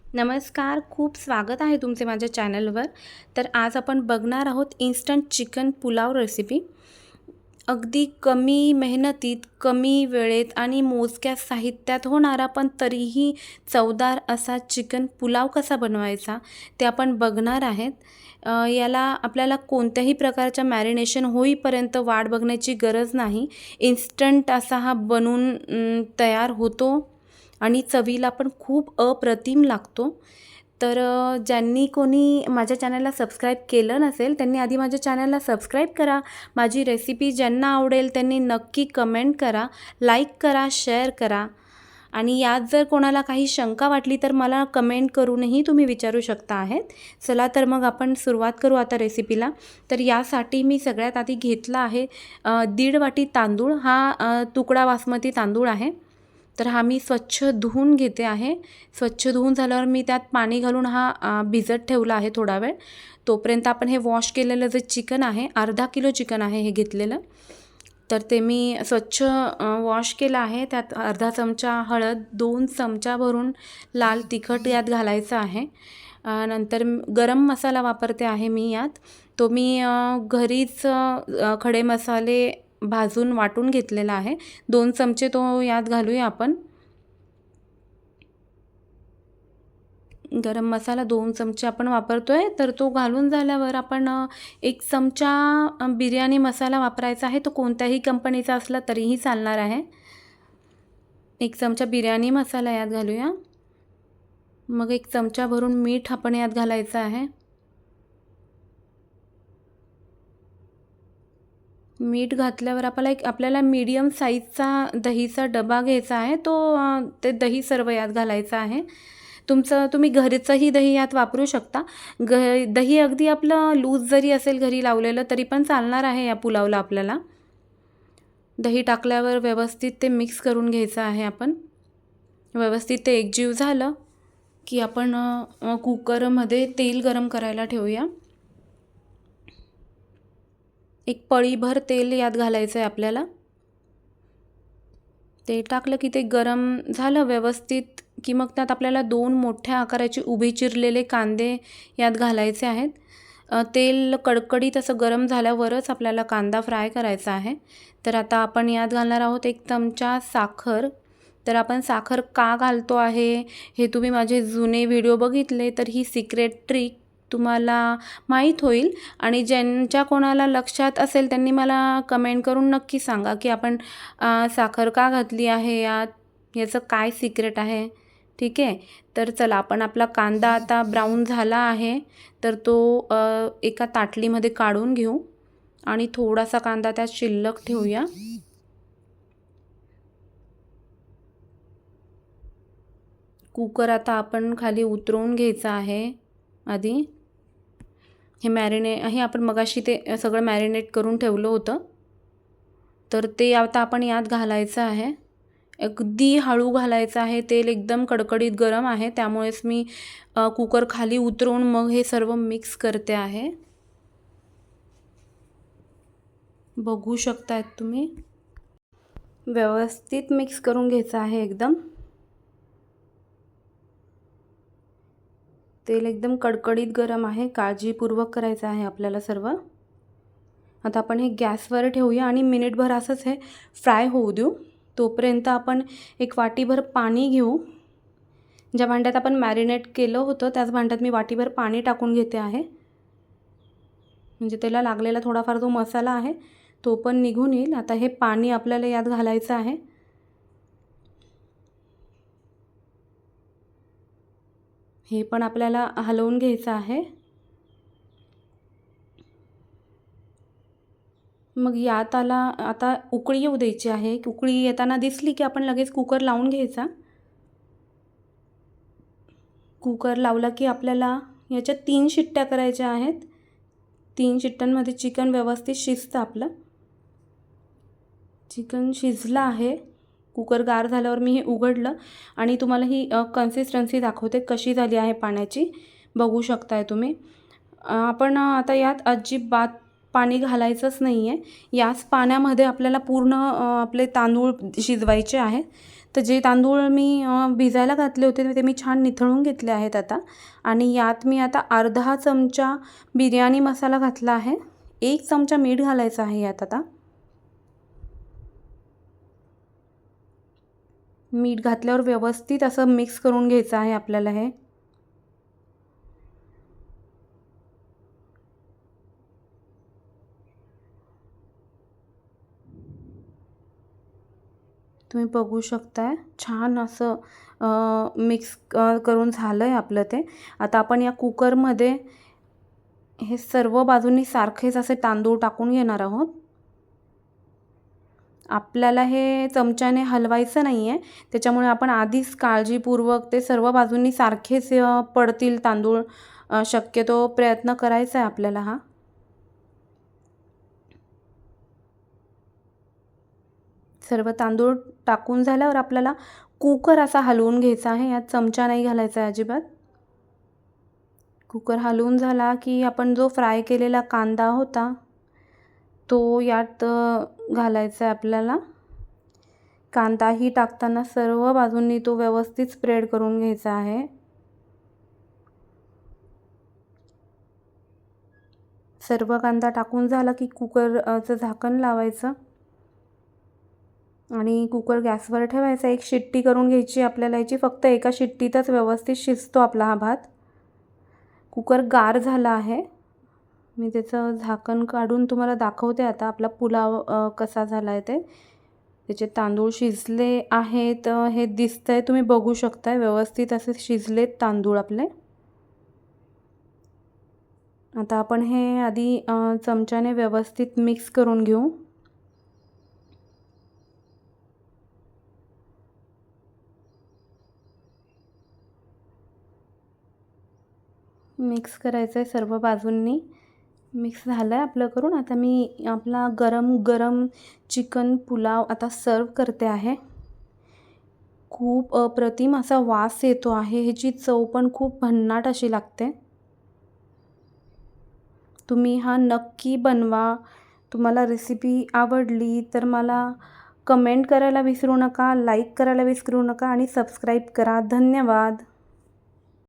नमस्कार, खूप स्वागत आहे तुमचे माझ्या चॅनलवर. तर आज आपण बघणार आहोत इन्स्टंट चिकन पुलाव रेसिपी. अगदी कमी मेहनतीत, कमी वेळेत आणि मोजक्या साहित्यात होणारा पण तरीही चवदार असा चिकन पुलाव कसा बनवायचा ते आपण बघणार आहेत. याला आपल्याला कोणत्याही प्रकारच्या मॅरिनेशन होईपर्यंत वाट बघण्याची गरज नाही. इन्स्टंट असा हा बनून तयार होतो आणि चवीला पण खूप अप्रतिम लागतो. तर ज्यांनी कोणी माझ्या चॅनलला सबस्क्राईब केलं नसेल त्यांनी आधी माझ्या चॅनलला सबस्क्राईब करा. माझी रेसिपी ज्यांना आवडेल त्यांनी नक्की कमेंट करा, लाईक करा, शेअर करा. आणि यात जर कोणाला काही शंका वाटली तर मला कमेंट करूनही तुम्ही विचारू शकता आहेत. चला तर मग आपण सुरुवात करू आता रेसिपीला. तर यासाठी मी सगळ्यात आधी घेतला आहे 1.5 वाटी तांदूळ. हा तुकडा बासमती तांदूळ आहे. तर हा मी स्वच्छ धुवून घेते आहे. स्वच्छ धुवून झाल्यावर मी त्यात पाणी घालून हा भिजत ठेवला आहे थोडा वेळ. तोपर्यंत आपण हे वॉश केलेलं जे चिकन आहे, अर्धा किलो चिकन आहे हे घेतलेलं. तर ते मी स्वच्छ वॉश केलं आहे. त्यात अर्धा चमचा हळद, 2 चमचा भरून लाल तिखट यात घालायचं आहे. नंतर गरम मसाला वापरते आहे मी यात. तो मी घरीच खडे मसाले भाजून वाटून घेतलेला आहे. 2 चमचे तो यात घालूया आपण. गरम मसाला 2 चमचे आपण वापरतोय. तर तो घालून झाल्यावर आपण 1 चमचा बिर्याणी मसाला वापरायचा आहे. तो कोणत्याही कंपनीचा असला तरीही चालणार आहे. 1 चमचा बिर्याणी मसाला यात घालूया. मग 1 चमचा भरून मीठ आपण यात घालायचं आहे. मीठ घातल्यावर आपल्याला मीडियम साईजचा दहीचा डबा घ्यायचा आहे. ते दही सर्व यात घालायचं आहे. तुम्ही घरचंही दही यात वापरू शकता. दही अगदी आपलं लूज जरी असेल घरी लावलेलं तरी पण चालणार आहे या पुलावला आपल्याला. दही टाकल्यावर व्यवस्थित ते मिक्स करून घ्यायचं आहे आपण. व्यवस्थित ते एकजीव झालं की आपण कुकरमध्ये तेल गरम करायला ठेवूया. 1 पळीभर तेल यात घालायचं आहे आपल्याला. ते टाकलं की ते गरम झालं व्यवस्थित की मग त्यात आपल्याला 2 मोठ्या आकाराचे उभे चिरलेले कांदे यात घालायचे आहेत. तेल कडकडीत असं गरम झाल्यावरच आपल्याला कांदा फ्राय करायचा आहे. तर आता आपण यात घालणार आहोत 1 चमचा साखर. तर आपण साखर का घालतो आहे हे तुम्ही माझे जुने व्हिडिओ बघितले तर ही सिक्रेट ट्रिक तुम्हाला माहीत होईल. आणि ज्यांच्या कोणाला लक्षात असेल त्यांनी मला कमेंट करून नक्की सांगा की आपण साखर का घातली आहे यात, याचं काय सिक्रेट आहे. ठीक आहे. तर चला आपण आपला कांदा आता ब्राऊन झाला आहे तर तो एका ताटलीमध्ये काढून घेऊ आणि थोडासा कांदा त्यात शिल्लक ठेवूया. कुकर आता आपण खाली उतरवून घ्यायचा आहे आधी. हे आपण मगाशी ते सगळं मॅरिनेट करून ठेवलं होतं. तर ते आता आपण यात घालायचं आहे. अगदी हळू घालायचं आहे. तेल एकदम कडकडीत गरम आहे त्यामुळेच मी कुकर खाली उतरवून मग हे सर्व मिक्स करते आहे. बघू शकतायत तुम्ही. व्यवस्थित मिक्स करून घ्यायचं आहे एकदम. तेल एकदम कडकडीत गरम आहे. काळजीपूर्वक करायचं आहे आपल्याला सर्व. आता आपण हे गॅसवर ठेवूया आणि मिनिटभर असंच हे फ्राय होऊ देऊ. तोपर्यंत आपण 1 वाटीभर पाणी घेऊ. ज्या भांड्यात आपण मॅरिनेट केलं होतं त्याच भांड्यात मी वाटीभर पाणी टाकून घेते आहे. म्हणजे त्याला लागलेला थोडाफार जो मसाला आहे तो पण निघून येईल. आता हे पाणी आपल्याला यात घालायचं आहे. हे पण आपल्याला हलवून घ्यायचं आहे. मग यात आता उकळी येऊ द्यायची आहे. उकळी येताना दिसली की आपण लगेच कुकर लावून घ्यायचा. कुकर लावला की आपल्याला याच्या 3 शिट्ट्या करायच्या आहेत. 3 शिट्ट्यांमध्ये चिकन व्यवस्थित शिजतं आपलं. चिकन शिजलं आहे. कुकर गार झाल्यावर मी हे उघडलं आणि तुम्हाला ही कन्सिस्टन्सी दाखवते कशी झाली आहे पाण्याची. बघू शकताय तुम्ही. आपण आता यात अजिबात पाणी घालायचंच नाही आहे. याच पाण्यामध्ये आपल्याला पूर्ण आपले तांदूळ शिजवायचे आहेत. तर जे तांदूळ मी भिजायला घातले होते ते मी छान निथळून घेतले आहेत आता. आणि यात मी आता अर्धा चमचा बिर्याणी मसाला घातला आहे. 1 चमचा मीठ घालायचं आहे यात आता. मीठ घातल्यावर व्यवस्थित असं मिक्स करून घ्यायचं आहे आपल्याला हे. तुम्ही बघू शकताय छान असं मिक्स करून झालं आहे आपलं ते. आता आपण या कुकरमध्ये हे सर्व बाजूंनी सारखेच असे तांदूळ टाकून घेणार आहोत. आपल्याला हे चमच्याने हलवायचं नाही आहे, त्याच्यामुळे आपण आधीच काळजीपूर्वक ते सर्व बाजूंनी सारखेच पडतील तांदूळ शक्यतो प्रयत्न करायचा आहे आपल्याला हा. सर्व तांदूळ टाकून झाल्यावर आपल्याला कुकर असा हलवून घ्यायचा आहे. यात चमचा नाही घालायचा आहे अजिबात. कुकर हलवून झाला की आपण जो फ्राय केलेला कांदा होता तो यात घालायचा आहे आपल्याला. कांदाही टाकताना सर्व बाजूंनी तो व्यवस्थित स्प्रेड करून घ्यायचा आहे. सर्व कांदा टाकून झाला की कुकरचं झाकण लावायचं आणि कुकर गॅसवर ठेवायचा. 1 शिट्टी करून घ्यायची आपल्याला याची. फक्त एका शिट्टीतच व्यवस्थित शिजतो आपला हा भात. कुकर गार झाला आहे. मी त्याचं झाकण काढून तुम्हाला दाखवते आता आपला पुलाव कसा झाला आहे ते. त्याचे तांदूळ शिजले आहेत हे दिसतंय, तुम्ही बघू शकताय. व्यवस्थित असे शिजलेत तांदूळ आपले. आता आपण हे आधी चमच्याने व्यवस्थित मिक्स करून घेऊ. मिक्स करायचं आहे सर्व बाजूंनी. मिक्स झालं आहे आपलं करून. आता मी आपला गरम गरम चिकन पुलाव आता सर्व करते आहे. खूप अप्रतिम असा वास येतो आहे. ह्याची चव पण खूप भन्नाट अशी लागते. तुम्ही हा नक्की बनवा. तुम्हाला रेसिपी आवडली तर मला कमेंट करायला विसरू नका, लाईक करायला विसरू नका आणि सबस्क्राईब करा. धन्यवाद.